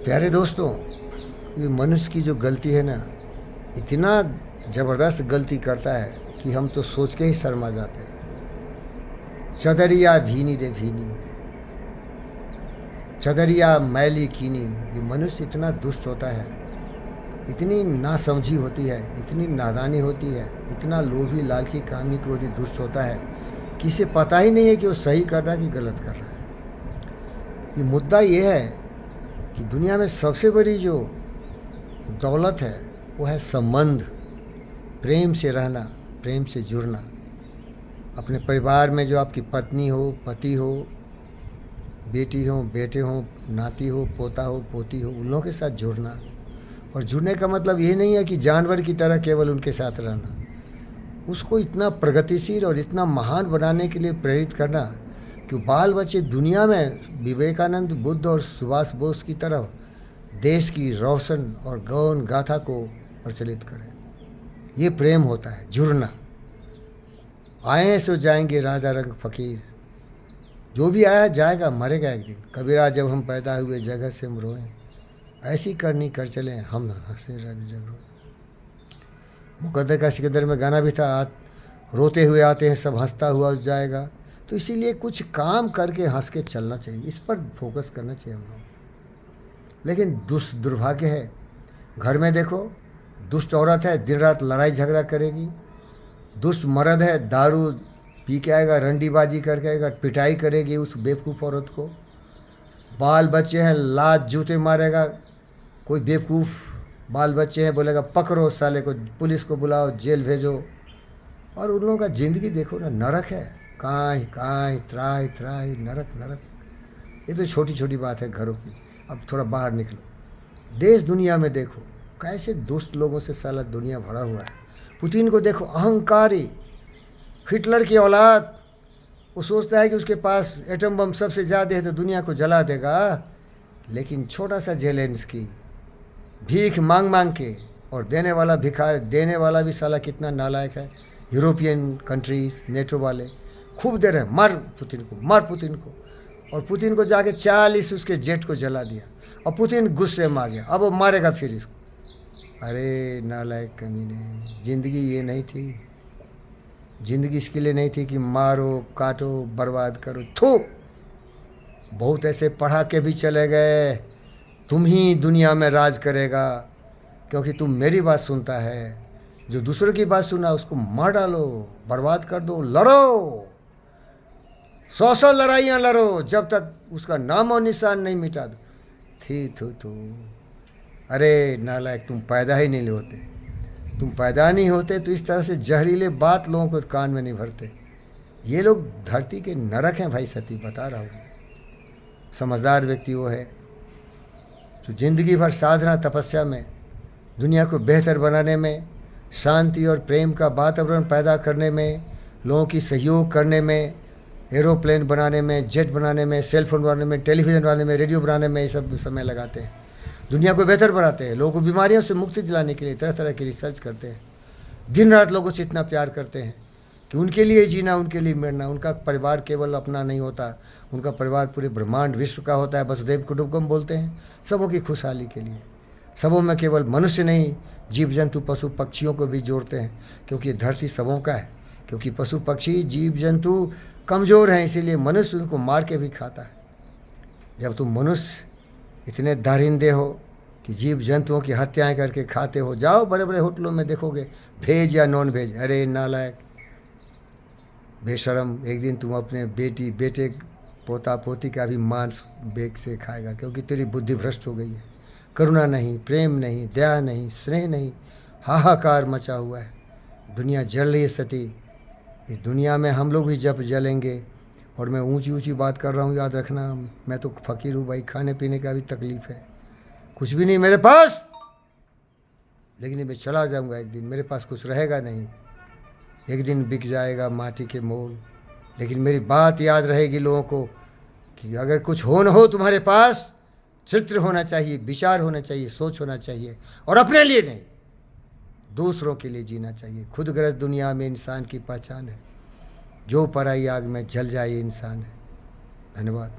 प्यारे दोस्तों, ये मनुष्य की जो गलती है ना, इतना ज़बरदस्त गलती करता है कि हम तो सोच के ही शर्मा जाते हैं। चदरिया भीनी रे भीनी, चदरिया मैली कीनी। ये मनुष्य इतना दुष्ट होता है, इतनी नासमझी होती है, इतनी नादानी होती है, इतना लोभी लालची कामी क्रोधी दुष्ट होता है कि इसे पता ही नहीं है कि वो सही कर रहा है कि गलत कर रहा है। ये मुद्दा ये है कि दुनिया में सबसे बड़ी जो दौलत है वो है संबंध, प्रेम से रहना, प्रेम से जुड़ना। अपने परिवार में जो आपकी पत्नी हो, पति हो, बेटी हो, बेटे हो, नाती हो, पोता हो, पोती हो, उन लोगों के साथ जुड़ना। और जुड़ने का मतलब ये नहीं है कि जानवर की तरह केवल उनके साथ रहना, उसको इतना प्रगतिशील और इतना महान बनाने के लिए प्रेरित करना कि बाल बच्चे दुनिया में विवेकानंद, बुद्ध और सुभाष बोस की तरह देश की रोशन और गौन गाथा को प्रचलित करें। ये प्रेम होता है, जुड़ना। आए हैं सो जाएंगे राजा रंग फकीर, जो भी आया जाएगा, मरेगा एक दिन। कबीरा जब हम पैदा हुए जगह से हम रोएं, ऐसी करनी कर चले हम हंसे रंग जग रोए। मुकद्दर का सिकंदर में गाना भी था, रोते हुए आते हैं सब हंसता हुआ जाएगा। तो इसीलिए कुछ काम करके हंस के चलना चाहिए, इस पर फोकस करना चाहिए हम लोग। लेकिन दुर्भाग्य है, घर में देखो, दुष्ट औरत है, दिन रात लड़ाई झगड़ा करेगी। दुष्ट मर्द है, दारू पी के आएगा, रंडीबाजी करके आएगा, पिटाई करेगी उस बेवकूफ़ औरत को। बाल बच्चे हैं, लात जूते मारेगा। कोई बेवकूफ़ बाल बच्चे हैं, बोलेगा पकड़ो साले को, पुलिस को बुलाओ, जेल भेजो। और उन लोगों का ज़िंदगी देखो ना, नरक है। कांय कांय, त्राय त्राय, नरक नरक। ये तो छोटी छोटी बात है घरों की। अब थोड़ा बाहर निकलो, देश दुनिया में देखो कैसे दुष्ट लोगों से साला दुनिया भरा हुआ है। पुतिन को देखो, अहंकारी, हिटलर की औलाद। वो सोचता है कि उसके पास एटम बम सबसे ज़्यादा है तो दुनिया को जला देगा। लेकिन छोटा सा जेलेंस्की भीख मांग मांग के, और देने वाला भिखारी, देने वाला भी साला कितना नालायक है। यूरोपियन कंट्रीज, नेटो वाले खूब दे रहे हैं, मार पुतिन को, मार पुतिन को। और पुतिन को जाके 40 उसके जेट को जला दिया, और पुतिन गुस्से में आ गया, अब वो मारेगा फिर इसको। अरे नालायक कमीने, ज़िंदगी ये नहीं थी। ज़िंदगी इसके लिए नहीं थी कि मारो, काटो, बर्बाद करो। थू, बहुत ऐसे पढ़ा के भी चले गए, तुम ही दुनिया में राज करेगा क्योंकि तुम मेरी बात सुनता है। जो दूसरों की बात सुना उसको मार डालो, बर्बाद कर दो, लड़ो, 100 लड़ाइयाँ लड़ो, जब तक उसका नाम और निशान नहीं मिटा दो। थी थू थू। अरे नालायक, तुम पैदा ही नहीं होते। तुम पैदा नहीं होते तो इस तरह से जहरीले बात लोगों को कान में नहीं भरते। ये लोग धरती के नरक हैं भाई, सती बता रहा हूँ। समझदार व्यक्ति वो है जो जिंदगी भर साधना तपस्या में, दुनिया को बेहतर बनाने में, शांति और प्रेम का वातावरण पैदा करने में, लोगों की सहयोग करने में, एरोप्लेन बनाने में, जेट बनाने में, सेलफोन बनाने में, टेलीविज़न बनाने में, रेडियो बनाने में, ये सब समय लगाते हैं। दुनिया को बेहतर बनाते हैं, लोगों को बीमारियों से मुक्ति दिलाने के लिए तरह तरह की रिसर्च करते हैं। दिन रात लोगों से इतना प्यार करते हैं कि उनके लिए जीना, उनके लिए मरना। उनका परिवार केवल अपना नहीं होता, उनका परिवार पूरे ब्रह्मांड विश्व का होता है। वसुधैव कुटुंबकम बोलते हैं, सबों की खुशहाली के लिए। सबों में केवल मनुष्य नहीं, जीव जंतु पशु पक्षियों को भी जोड़ते हैं, क्योंकि धरती सबों का है। क्योंकि पशु पक्षी जीव जंतु कमज़ोर हैं, इसीलिए मनुष्य उनको मार के भी खाता है। जब तुम मनुष्य इतने दरिंदे हो कि जीव जंतुओं की हत्याएं करके खाते हो, जाओ बड़े बड़े होटलों में देखोगे, वेज या नॉन वेज। अरे नालायक, बेशरम, एक दिन तुम अपने बेटी, बेटे, पोता पोती का भी मांस बेच से खाएगा, क्योंकि तेरी बुद्धि भ्रष्ट हो गई है। करुणा नहीं, प्रेम नहीं, दया नहीं, स्नेह नहीं, हाहाकार मचा हुआ है। दुनिया जल रही है सती। इस दुनिया में हम लोग भी जब जलेंगे, और मैं ऊंची ऊंची बात कर रहा हूँ, याद रखना, मैं तो फ़कीर हूँ भाई, खाने पीने का भी तकलीफ़ है, कुछ भी नहीं मेरे पास। लेकिन मैं चला जाऊँगा एक दिन, मेरे पास कुछ रहेगा नहीं, एक दिन बिक जाएगा माटी के मोल। लेकिन मेरी बात याद रहेगी लोगों को कि अगर कुछ हो न हो तुम्हारे पास, चित्र होना चाहिए, विचार होना चाहिए, सोच होना चाहिए, और अपने लिए नहीं, दूसरों के लिए जीना चाहिए। खुदगर्ज दुनिया में इंसान की पहचान है, जो पराई आग में जल जाए इंसान है। धन्यवाद।